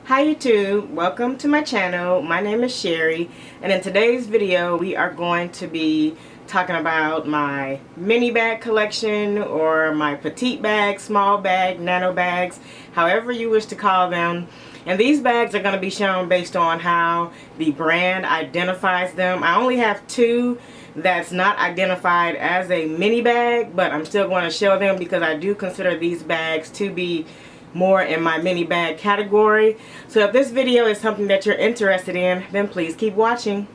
Hi YouTube, welcome to my channel. My name is Sherry, and in today's video we are going to be talking about my mini bag collection, or my petite bag, small bag, nano bags, however you wish to call them. And these bags are going to be shown based on how the brand identifies them. I only have two that's not identified as a mini bag, but I'm still going to show them because I do consider these bags to be more in my mini bag category. So if this video is something that you're interested in, then please keep watching.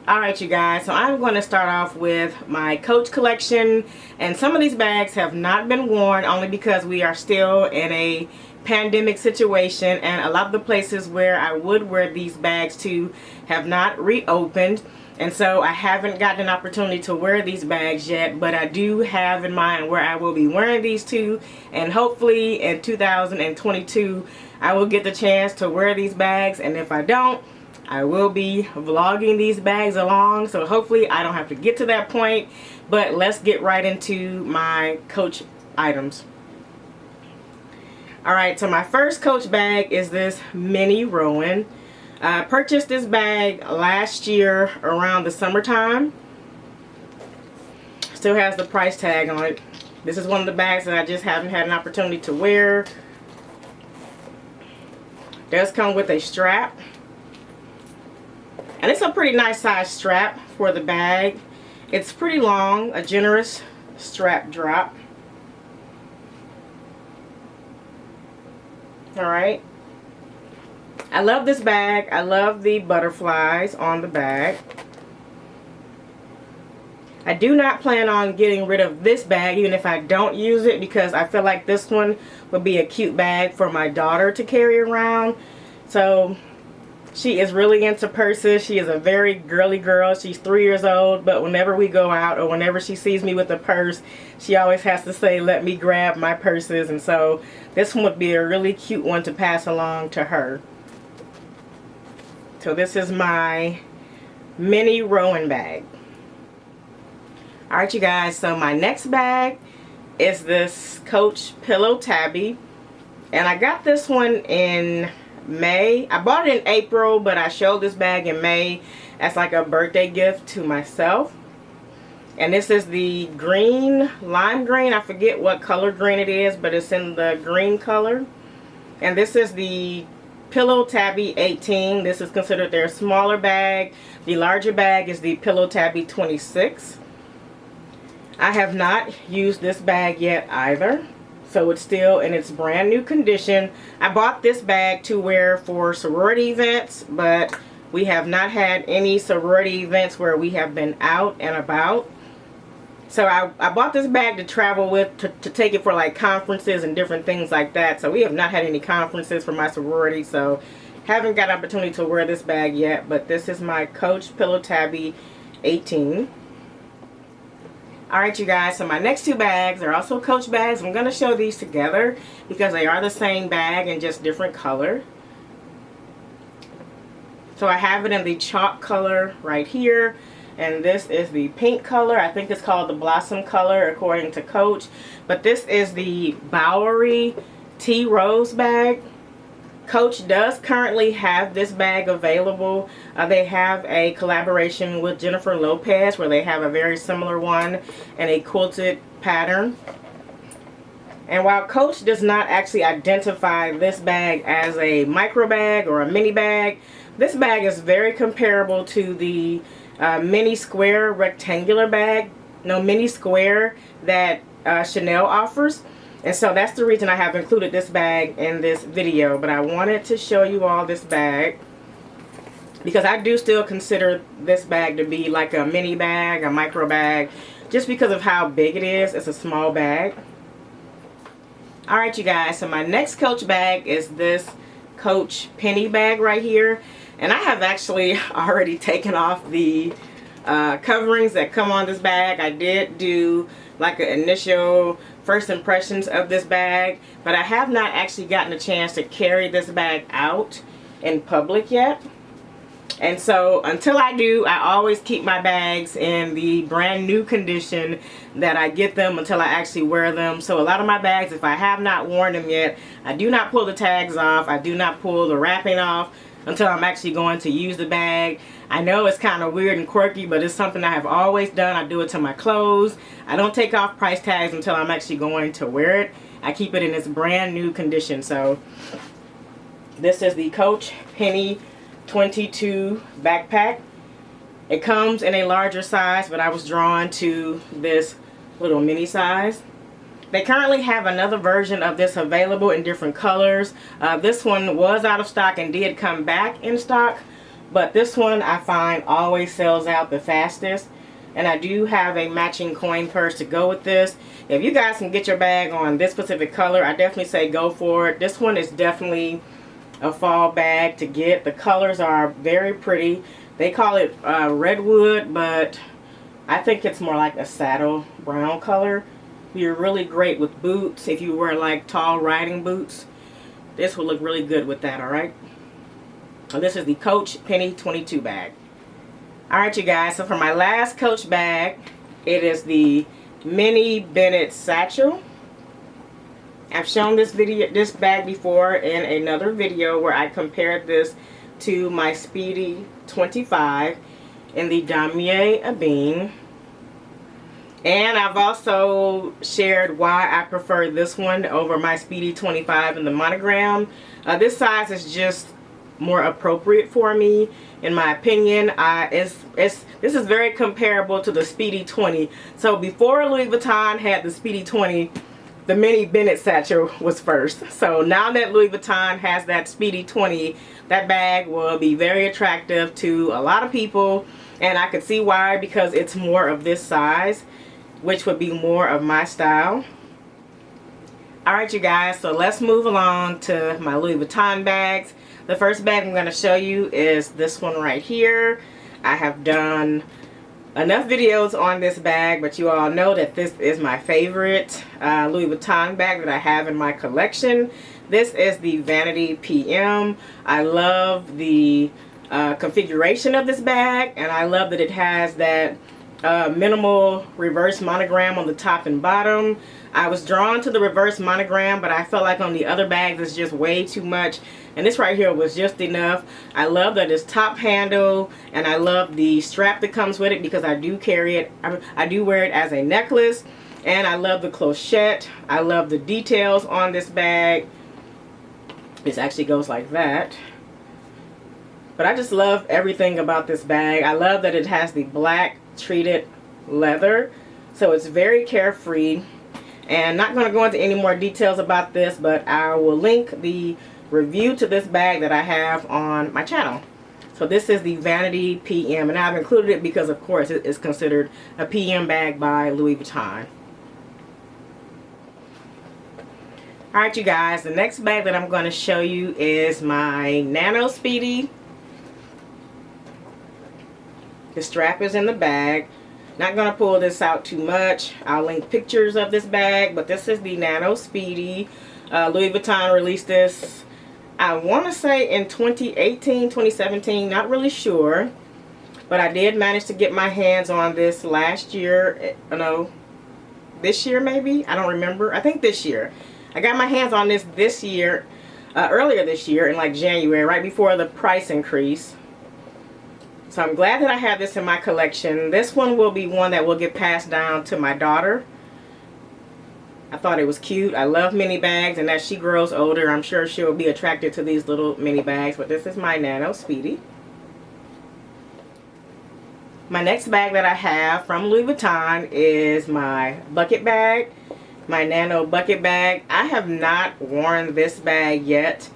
Alright you guys, so I'm going to start off with my Coach collection, and some of these bags have not been worn only because we are still in a pandemic situation, and a lot of the places where I would wear these bags to have not reopened. And so I haven't gotten an opportunity to wear these bags yet, but I do have in mind where I will be wearing these to, and hopefully in 2022 I will get the chance to wear these bags, and if I don't, I will be vlogging these bags along, so hopefully I don't have to get to that point. But let's get right into my Coach items. Alright, so my first Coach bag is this mini Rowan. I purchased this bag last year around the summertime. Still has the price tag on it. This is one of the bags that I just haven't had an opportunity to wear. It does come with a strap. And it's a pretty nice size strap for the bag. It's pretty long, a generous strap drop. Alright. I love this bag. I love the butterflies on the bag. I do not plan on getting rid of this bag even if I don't use it, because I feel like this one would be a cute bag for my daughter to carry around. So she is really into purses. She is a very girly girl. She's 3 years old, but whenever we go out or whenever she sees me with a purse, she always has to say, "Let me grab my purses." And so this one would be a really cute one to pass along to her. So this is my mini Rowan bag. Alright you guys, so my next bag is this Coach pillow Tabby. And I got this one in May. I bought it in April, but I showed this bag in May as like a birthday gift to myself. And this is the green, lime green. I forget what color green it is, but it's in the green color. And this is the Pillow Tabby 18. This is considered their smaller bag. The larger bag is the Pillow Tabby 26. I have not used this bag yet either, so it's still in its brand new condition. I bought this bag to wear for sorority events, but we have not had any sorority events where we have been out and about. So I bought this bag to travel with, to take it for like conferences and different things like that. So we have not had any conferences for my sorority, so haven't got an opportunity to wear this bag yet. But this is my Coach Pillow Tabby 18. Alright you guys, so my next two bags are also Coach bags. I'm going to show these together because they are the same bag in just different color. So I have it in the chalk color right here. And this is the pink color. I think it's called the blossom color according to Coach. But this is the Bowery Tea Rose bag. Coach does currently have this bag available. They have a collaboration with Jennifer Lopez where they have a very similar one in a quilted pattern. And while Coach does not actually identify this bag as a micro bag or a mini bag, this bag is very comparable to the mini square rectangular bag, mini square that Chanel offers. And so that's the reason I have included this bag in this video. But I wanted to show you all this bag because I do still consider this bag to be like a mini bag, a micro bag, just because of how big it is. It's a small bag. Alright you guys, so my next Coach bag is this Coach Pennie bag right here. And I have actually already taken off the coverings that come on this bag. I did do like an initial first impressions of this bag, but I have not actually gotten a chance to carry this bag out in public yet. And so until I do, I always keep my bags in the brand new condition that I get them until I actually wear them. So a lot of my bags, if I have not worn them yet, I do not pull the tags off. I do not pull the wrapping off until I'm actually going to use the bag. I know it's kind of weird and quirky, but it's something I have always done. I do it to my clothes. I don't take off price tags until I'm actually going to wear it. I keep it in its brand new condition. So this is the Coach Pennie 22 backpack. It comes in a larger size, but I was drawn to this little mini size. They currently have another version of this available in different colors. This one was out of stock and did come back in stock, but this one I find always sells out the fastest. And I do have a matching coin purse to go with this. If you guys can get your bag on this specific color, I definitely say go for it. This one is definitely a fall bag to get. The colors are very pretty. They call it redwood, but I think it's more like a saddle brown color. You're really great with boots. If you wear like tall riding boots, this will look really good with that. Alright, so this is the Coach Pennie 22 bag. Alright, you guys, so for my last Coach bag, it is the mini Bennet satchel. I've shown this bag before in another video where I compared this to my Speedy 25 in the damier ebene. And I've also shared why I prefer this one over my Speedy 25 in the monogram. This size is just more appropriate for me, in my opinion. This is very comparable to the Speedy 20. So before Louis Vuitton had the Speedy 20, the mini Bennet satchel was first. So now that Louis Vuitton has that Speedy 20, that bag will be very attractive to a lot of people, and I could see why, because it's more of this size, which would be more of my style. Alright, you guys, so let's move along to my Louis Vuitton bags. The first bag I'm going to show you is this one right here. I have done enough videos on this bag, but you all know that this is my favorite Louis Vuitton bag that I have in my collection. This is the Vanity PM. I love the configuration of this bag, and I love that it has that minimal reverse monogram on the top and bottom. I was drawn to the reverse monogram, but I felt like on the other bags it's just way too much, and this right here was just enough. I love that it's top handle, and I love the strap that comes with it because I do carry it. I do wear it as a necklace, and I love the clochette. I love the details on this bag. This actually goes like that. But I just love everything about this bag. I love that it has the black treated leather, so it's very carefree. And not going to go into any more details about this, but I will link the review to this bag that I have on my channel. So this is the Vanity PM, and I've included it because of course it is considered a PM bag by Louis Vuitton. Alright, you guys, the next bag that I'm going to show you is my Nano Speedy. The strap is in the bag. Not going to pull this out too much. I'll link pictures of this bag, but this is the Nano Speedy. Louis Vuitton released this, I want to say in 2018, 2017, not really sure. But I did manage to get my hands on this last year. No, this year maybe? I don't remember. I think this year. I got my hands on this year, earlier this year in like January, right before the price increase. So I'm glad that I have this in my collection. This one will be one that will get passed down to my daughter. I thought it was cute. I love mini bags, and as she grows older, I'm sure she'll be attracted to these little mini bags. But this is my Nano Speedy. My next bag that I have from Louis Vuitton is my bucket bag. My Nano bucket bag. I have not worn this bag yet.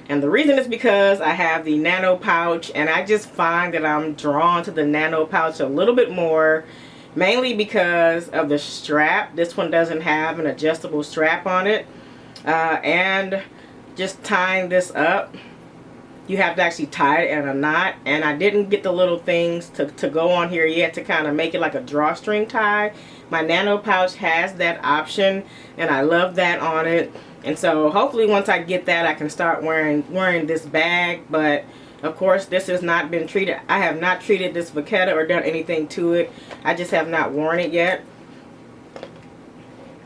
And the reason is because I have the Nano pouch, and I just find that I'm drawn to the Nano pouch a little bit more, mainly because of the strap. This one doesn't have an adjustable strap on it, and just tying this up, you have to actually tie it in a knot, and I didn't get the little things to go on here yet to kind of make it like a drawstring tie. My Nano pouch has that option, and I love that on it. And so hopefully once I get that, I can start wearing this bag. But Of course, this has not been treated. I have not treated this vachetta or done anything to it. I just have not worn it yet.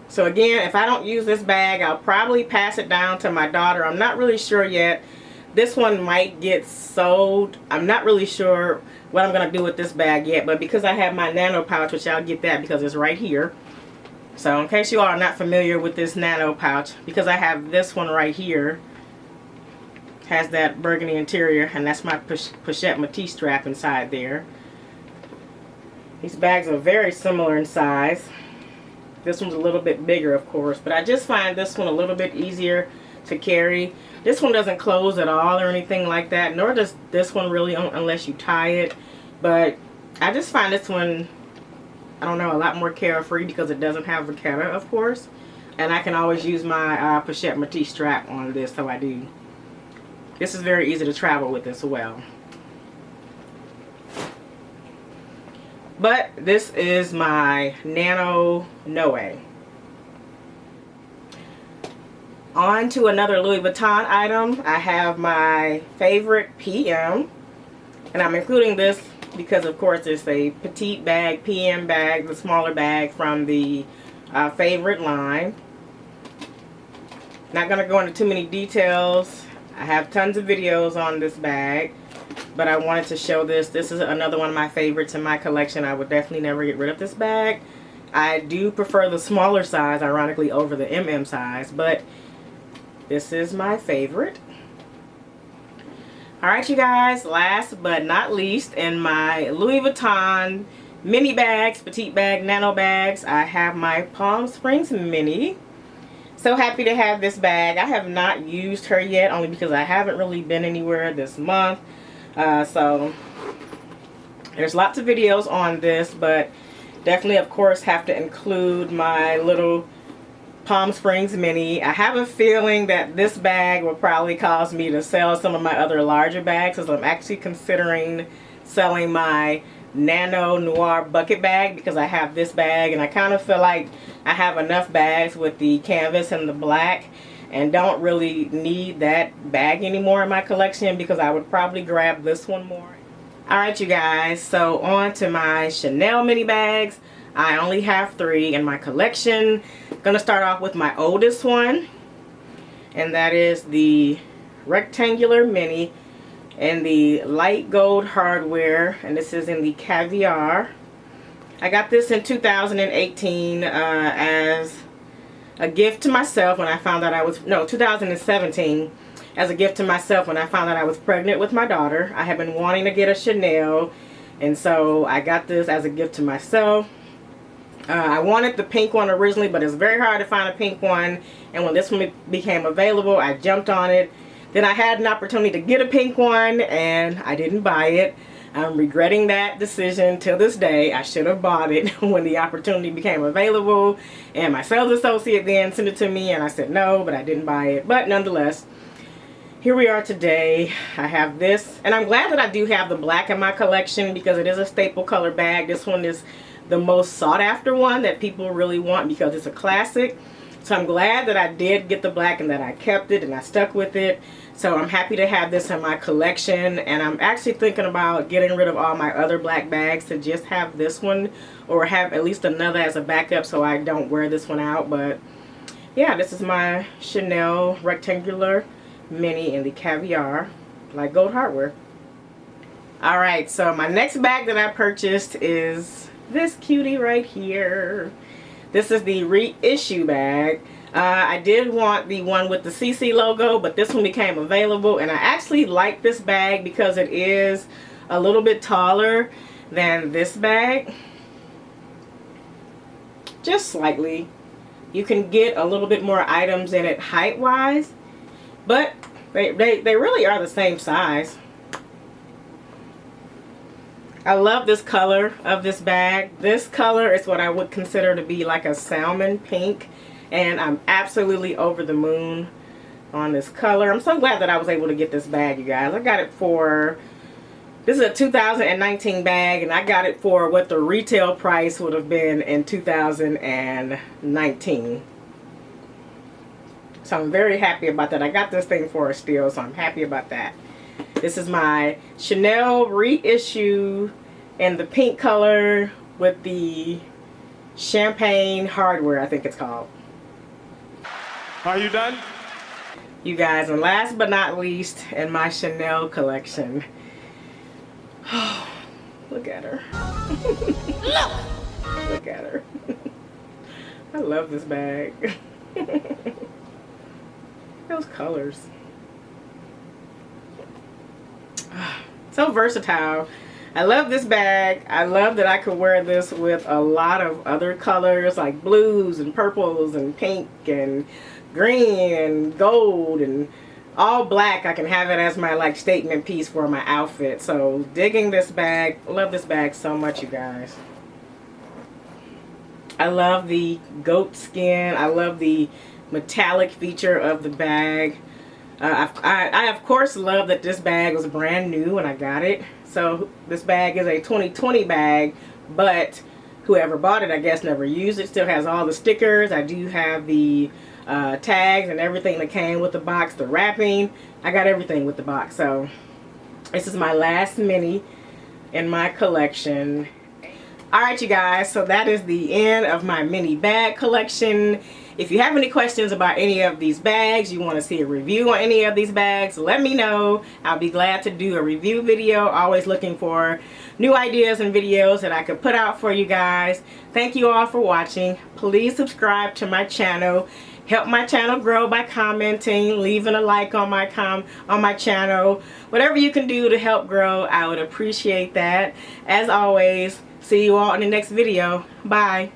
So again, if I don't use this bag, I'll probably pass it down to my daughter. I'm not really sure yet. This one might get sold. I'm not really sure what I'm going to do with this bag yet. But because I have my Nano pouch, which I'll get that because it's right here. So in case you all are not familiar with this Nano pouch, because I have this one right here. Has that burgundy interior, and that's my pochette Matisse strap inside there. These bags are very similar in size. This one's a little bit bigger, of course, but I just find this one a little bit easier to carry. This one doesn't close at all or anything like that, nor does this one really, unless you tie it. But I just find this one, I don't know, a lot more carefree because it doesn't have vachetta, of course. And I can always use my pochette Matisse strap on this, so I do. This is very easy to travel with as well. But this is my Nano Noe. On to another Louis Vuitton item. I have my favorite PM. And I'm including this because, of course, it's a petite bag, PM bag, the smaller bag from the favorite line. Not going to go into too many details. I have tons of videos on this bag. But I wanted to show this. This is another one of my favorites in my collection. I would definitely never get rid of this bag. I do prefer the smaller size, ironically, over the MM size. But this is my favorite. Alright, you guys. Last but not least, in my Louis Vuitton mini bags, petite bag, nano bags, I have my Palm Springs Mini. So happy to have this bag. I have not used her yet, only because I haven't really been anywhere this month. So there's lots of videos on this, but definitely, of course, have to include my little Palm Springs Mini. I have a feeling that this bag will probably cause me to sell some of my other larger bags, because I'm actually considering selling my Nano Noir bucket bag, because I have this bag and I kind of feel like I have enough bags with the canvas and the black and don't really need that bag anymore in my collection, because I would probably grab this one more. Alright, you guys, so on to my Chanel mini bags. I only have 3 in my collection. I'm gonna start off with my oldest one, and that is the rectangular mini in the light gold hardware, and this is in the Cavier. I got this in 2018 as a gift to myself when I found out I was, no, 2017, as a gift to myself when I found out I was pregnant with my daughter. I have been wanting to get a Chanel, and so I got this as a gift to myself. I wanted the pink one originally, but it's very hard to find a pink one, and when this one became available, I jumped on it. Then I had an opportunity to get a pink one, and I didn't buy it. I'm regretting that decision till this day. I should have bought it when the opportunity became available, and my sales associate then sent it to me, and I said no, but I didn't buy it. But nonetheless, here we are today. I have this, and I'm glad that I do have the black in my collection, because it is a staple color bag. This one is the most sought after one that people really want, because it's a classic. So I'm glad that I did get the black and that I kept it and I stuck with it. So I'm happy to have this in my collection, and I'm actually thinking about getting rid of all my other black bags to just have this one, or have at least another as a backup so I don't wear this one out. But yeah, this is my Chanel rectangular mini in the Cavier light gold hardware. Alright, so my next bag that I purchased is this cutie right here. This is the Reissue bag. I did want the one with the CC logo, but this one became available, and I actually like this bag because it is a little bit taller than this bag. Just slightly. You can get a little bit more items in it height-wise, but they really are the same size. I love this color of this bag. This color is what I would consider to be like a salmon pink, and I'm absolutely over the moon on this color. I'm so glad that I was able to get this bag, you guys. I got it for, this is a 2019 bag, and I got it for what the retail price would have been in 2019. So I'm very happy about that. I got this thing for a steal, so I'm happy about that. This is my Chanel Reissue in the pink color with the champagne hardware, I think it's called. Are you done? You guys, and last but not least, in my Chanel collection. Oh, look at her. Look at her. I love this bag. Those colors. So versatile. I love this bag. I love that I could wear this with a lot of other colors like blues and purples and pink and green and gold and all black. I can have it as my like statement piece for my outfit. So digging this bag. Love this bag so much, you guys. I love the goat skin. I love the metallic feature of the bag. I of course love that this bag was brand new when I got it. So this bag is a 2020 bag, but whoever bought it I guess never used it. Still has all the stickers. I do have the tags and everything that came with the box, the wrapping. I got everything with the box. So this is my last mini in my collection. Alright you guys, so that is the end of my mini bag collection. If you have any questions about any of these bags, you want to see a review on any of these bags, let me know. I'll be glad to do a review video. Always looking for new ideas and videos that I could put out for you guys. Thank you all for watching. Please subscribe to my channel. Help my channel grow by commenting, leaving a like on my channel. Whatever you can do to help grow, I would appreciate that. As always, see you all in the next video. Bye.